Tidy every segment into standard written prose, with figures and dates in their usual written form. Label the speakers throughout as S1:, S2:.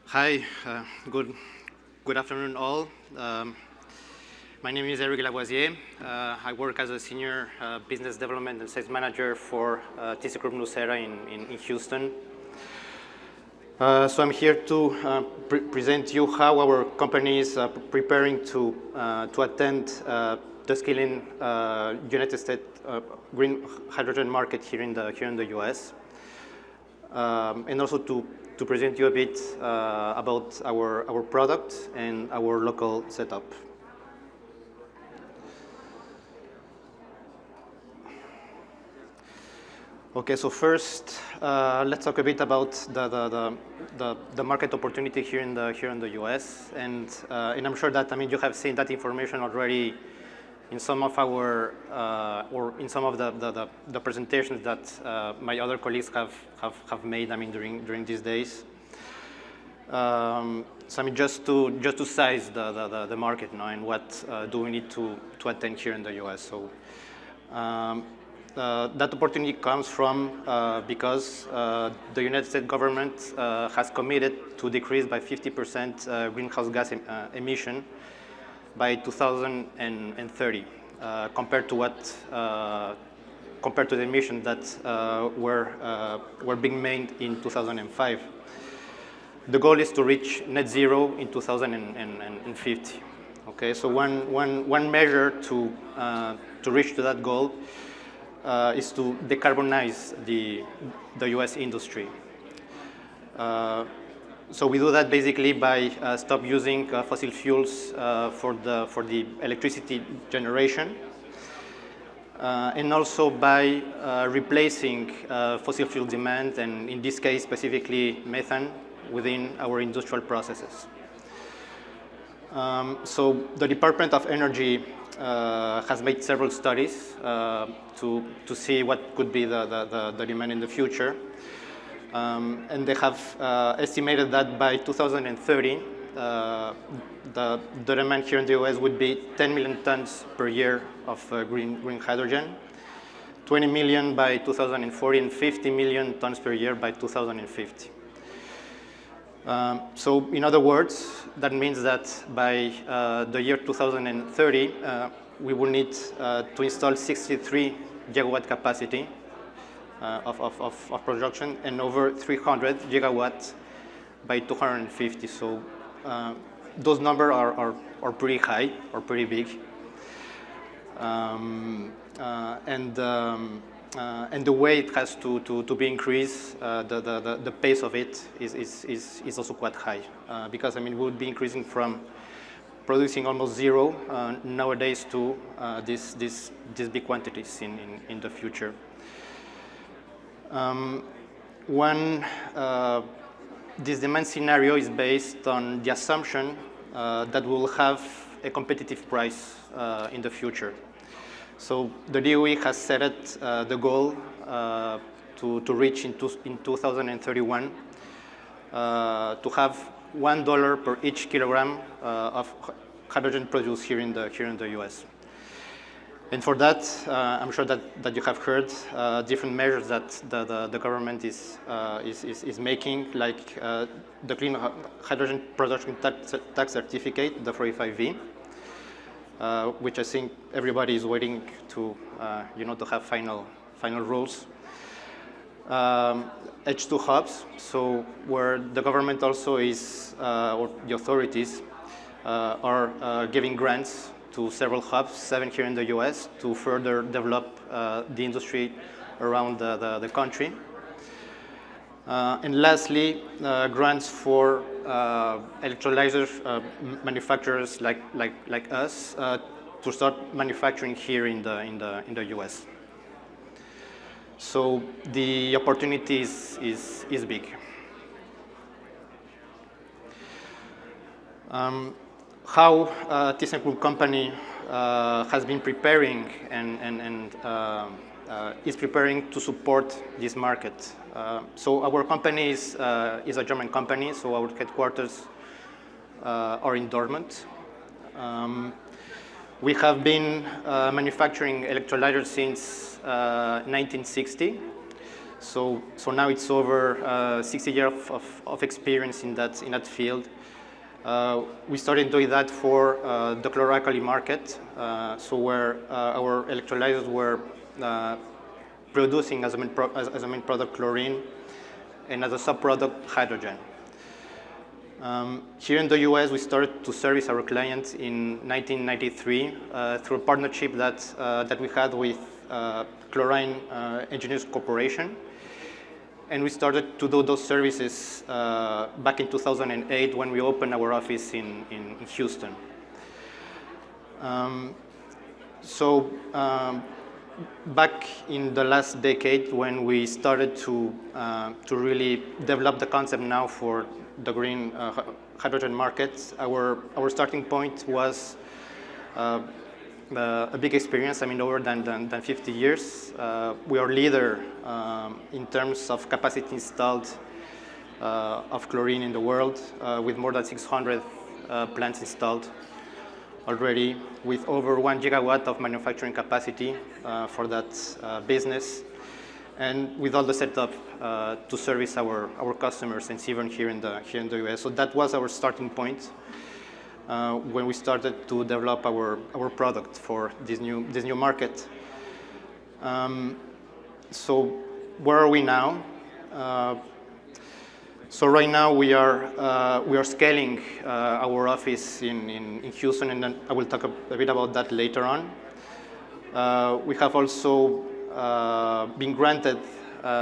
S1: Hi, good afternoon all. My name is Eric Lavoisier. I work as a senior business development and sales manager for thyssenkrupp nucera in Houston. So I'm here to present you how our company is preparing to attend the scaling United States green hydrogen market here in the US, and also to present you a bit about our product and our local setup. Okay, so first let's talk a bit about the market opportunity here in the US, and I'm sure that you have seen that information already in some of our or in some of the presentations that my other colleagues have made during these days. So just to size the market now and what do we need to attend here in the US. So that opportunity comes from because the United States government has committed to decrease by 50% greenhouse gas emission by 2030, compared to the emissions that were being made in 2005. The goal is to reach net zero in 2050. Okay, so one measure to reach to that goal is to decarbonize the U.S. industry. So we do that basically by stop using fossil fuels for the electricity generation, and also by replacing fossil fuel demand, and in this case specifically methane, within our industrial processes. So the Department of Energy has made several studies to see what could be the demand in the future. And they have estimated that by 2030, the demand here in the US would be 10 million tons per year of green hydrogen, 20 million by 2040, and 50 million tons per year by 2050. So in other words, that means that by the year 2030, we will need to install 63 gigawatt capacity of production, and over 300 gigawatts by 250. So those numbers are pretty high, or pretty big. And the way it has to be increased, the pace of it is also quite high, because we would be increasing from producing almost zero nowadays to these big quantities in the future. This demand scenario is based on the assumption that we'll have a competitive price in the future. So the DOE has set it, the goal to reach in 2031 to have $1 per each kilogram of hydrogen produced here in the US. And for that, I'm sure that you have heard different measures that the government is making, like the Clean Hydrogen Production Tax Certificate, the 45V, which I think everybody is waiting to to have final rules. H2 hubs, so where the government also is, or the authorities are giving grants to several hubs, 7 here in the US, to further develop the industry around the country. And lastly, grants for electrolyzer manufacturers like us to start manufacturing here in the US. So the opportunity is big. How thyssenkrupp company has been preparing and is preparing to support this market. So our company is a German company, so our headquarters are in Dortmund. We have been manufacturing electrolyzers since 1960. So now it's over 60 years of experience in that field. We started doing that for the chlor-alkali market, so where our electrolyzers were producing as a main product chlorine, and as a sub-product hydrogen. Here in the US, we started to service our clients in 1993 through a partnership that we had with Chlorine Engineers Corporation. And we started to do those services back in 2008 when we opened our office in Houston. Back in the last decade, when we started to really develop the concept now for the green hydrogen markets, our starting point was a big experience. I mean, over than 50 years. We are leader in terms of capacity installed of chlorine in the world, with more than 600 plants installed already, with over 1 gigawatt of manufacturing capacity for that business, and with all the setup to service our customers, and even here in the US. So that was our starting point when we started to develop our product for this new market. So where are we now? So right now we are scaling our office in Houston, and then I will talk a bit about that later on. We have also been granted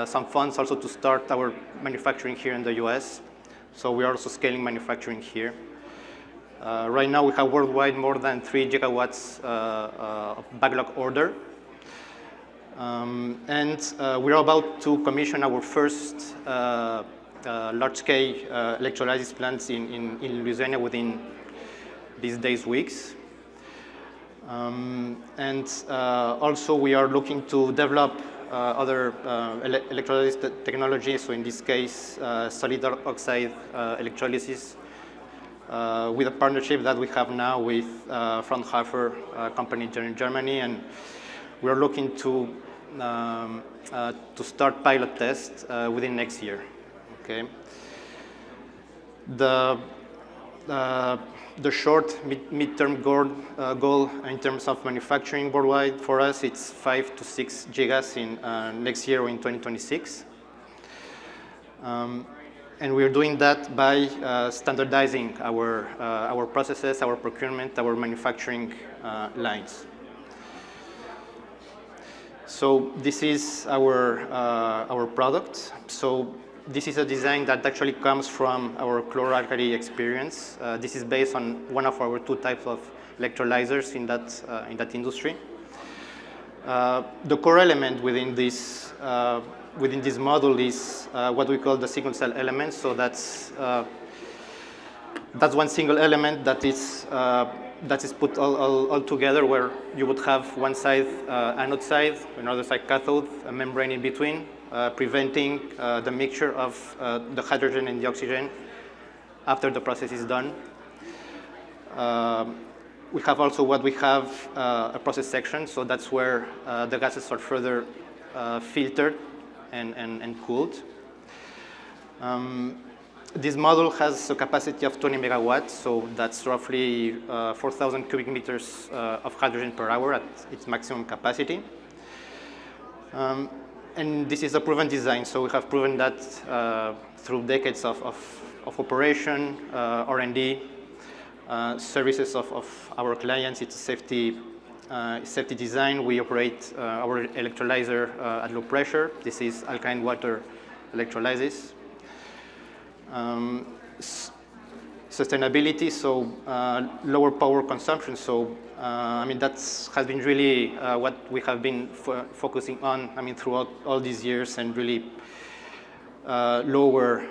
S1: some funds also to start our manufacturing here in the US. So we are also scaling manufacturing here. Right now we have worldwide more than 3 gigawatts of backlog order. And we're about to commission our first large-scale electrolysis plants in Louisiana within these days, weeks. And also we are looking to develop other electrolysis technologies. So in this case, solid oxide electrolysis with a partnership that we have now with Fraunhofer company in Germany, and we're looking to start pilot tests within next year. Okay. The short mid-term goal in terms of manufacturing worldwide for us, it's 5 to 6 gigas in next year or in 2026. And we're doing that by standardizing our processes, our procurement, our manufacturing lines. So this is our product. So this is a design that actually comes from our chlor-alkali experience. This is based on one of our 2 types of electrolyzers in that industry. The core element within this model is what we call the single cell element. So that's one single element that is put all together, where you would have one side anode side, another side cathode, a membrane in between, preventing the mixture of the hydrogen and the oxygen after the process is done. We have also what we have a process section, so that's where the gases are further filtered and cooled. This model has a capacity of 20 megawatts, so that's roughly 4,000 cubic meters of hydrogen per hour at its maximum capacity. And this is a proven design, so we have proven that through decades of operation, R&D, services of our clients. It's a safety design. We operate our electrolyzer at low pressure. This is alkaline water electrolysis. Sustainability, so lower power consumption. So I mean, that has been really what we have been focusing on, I mean, throughout all these years, and really lower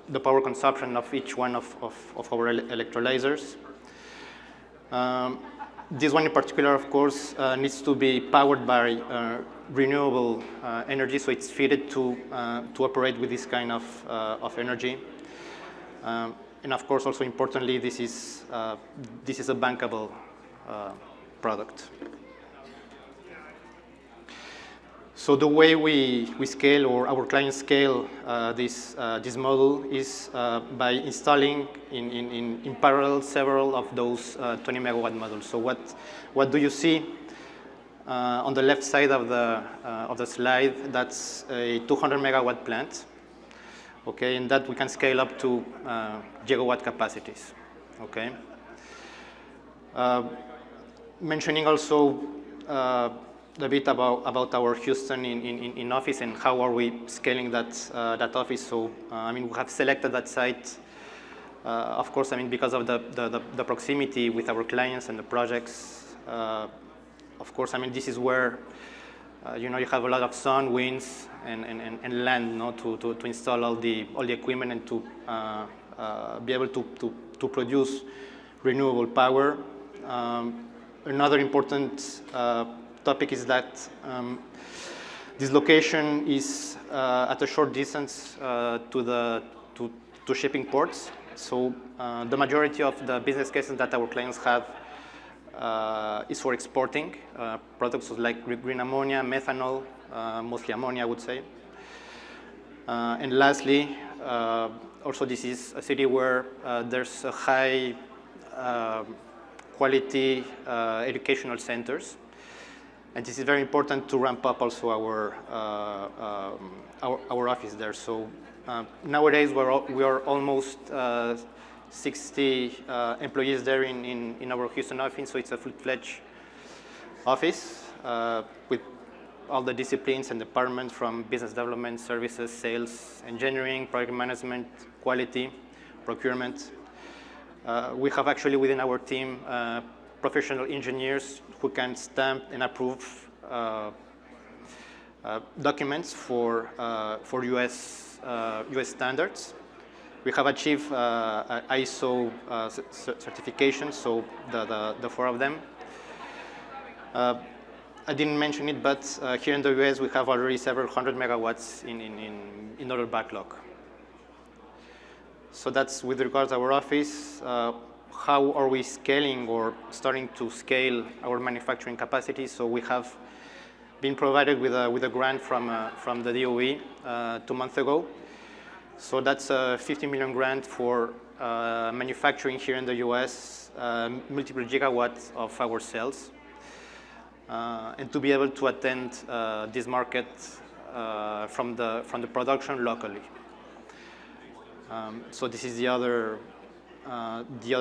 S1: the power consumption of each one of our electrolyzers. This one in particular, of course, needs to be powered by renewable energy, so it's fitted to operate with this kind of energy. And of course, also importantly, this is a bankable product. So the way we scale, or our clients scale this model, is by installing in parallel several of those 20 megawatt models. So what do you see on the left side of the slide? That's a 200 megawatt plant. Okay, and that we can scale up to gigawatt capacities. Okay. Mentioning also a bit about our Houston in office and how are we scaling that office. So I mean, we have selected that site, of course, I mean, because of the proximity with our clients and the projects. Of course, I mean, this is where you know, you have a lot of sun, winds, and land, you know, to install all the equipment and to be able to produce renewable power. Another important topic is that this location is at a short distance to shipping ports. So the majority of the business cases that our clients have is for exporting products like green ammonia, methanol, mostly ammonia, I would say. And lastly, also this is a city where there's a high quality educational centers. And this is very important to ramp up also our office there. So nowadays we are almost 60 employees there in our Houston office. So it's a full-fledged office with all the disciplines and departments, from business development, services, sales, engineering, project management, quality, procurement. We have actually within our team professional engineers who can stamp and approve documents for US standards. We have achieved ISO certification, so the four of them. I didn't mention it, but here in the US we have already several hundred megawatts in our backlog. So that's with regards to our office. How are we scaling or starting to scale our manufacturing capacity? So we have been provided with a grant from the DOE 2 months ago. So that's a $50 million grant for manufacturing here in the US, multiple gigawatts of our cells, and to be able to attend this market from the production locally. So this is the other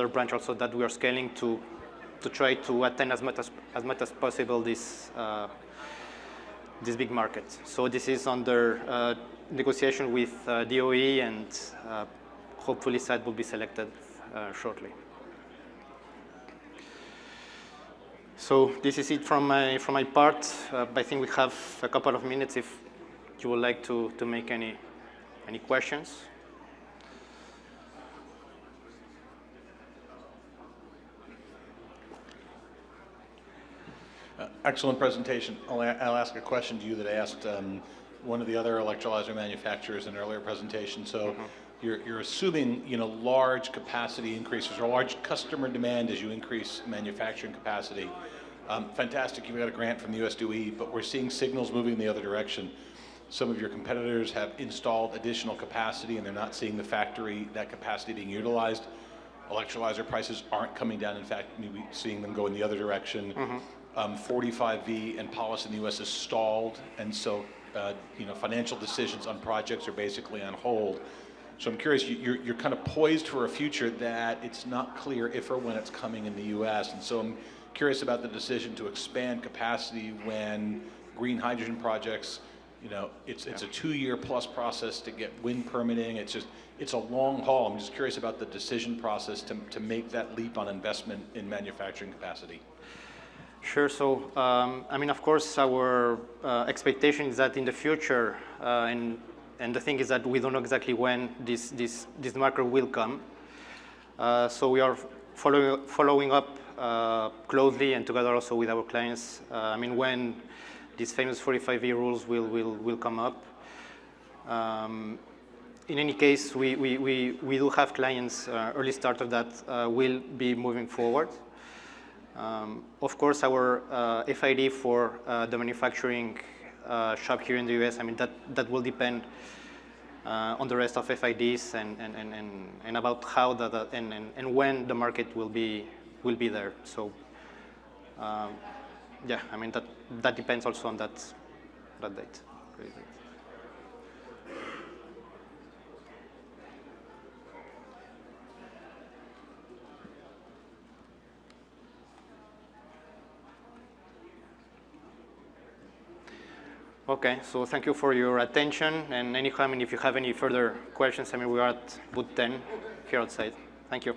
S1: branch also that we are scaling to try to attend as much as possible this big market. So this is under negotiation with DOE, and hopefully site will be selected shortly. So this is it from my part. I think we have a couple of minutes if you would like to make any questions.
S2: Excellent presentation. I'll ask a question to you that I asked one of the other electrolyzer manufacturers in an earlier presentation. So you're assuming, you know, large capacity increases or large customer demand as you increase manufacturing capacity. Fantastic, you've got a grant from the US DOE, but we're seeing signals moving in the other direction. Some of your competitors have installed additional capacity and they're not seeing that capacity being utilized. Electrolyzer prices aren't coming down. In fact, maybe seeing them go in the other direction. 45V and policy in the US is stalled, and so you know, financial decisions on projects are basically on hold. So I'm curious, you're kind of poised for a future that it's not clear if or when it's coming in the US, and so I'm curious about the decision to expand capacity when green hydrogen projects, you know, it's a 2-year plus process to get wind permitting. It's a long haul. I'm just curious about the decision process to make that leap on investment in manufacturing capacity.
S1: Sure. So, I mean, of course, our expectation is that in the future, and the thing is that we don't know exactly when this market will come. So we are following up closely and together also with our clients. I mean, when these famous 45V rules will come up. In any case, we do have clients, early startups that will be moving forward. Of course, our FID for the manufacturing shop here in the US. I mean, that will depend on the rest of FIDs and about how and when the market will be there. So yeah, I mean that depends also on that date. Okay, so thank you for your attention. And anyhow, I mean, if you have any further questions, I mean, we are at booth 10 here outside. Thank you.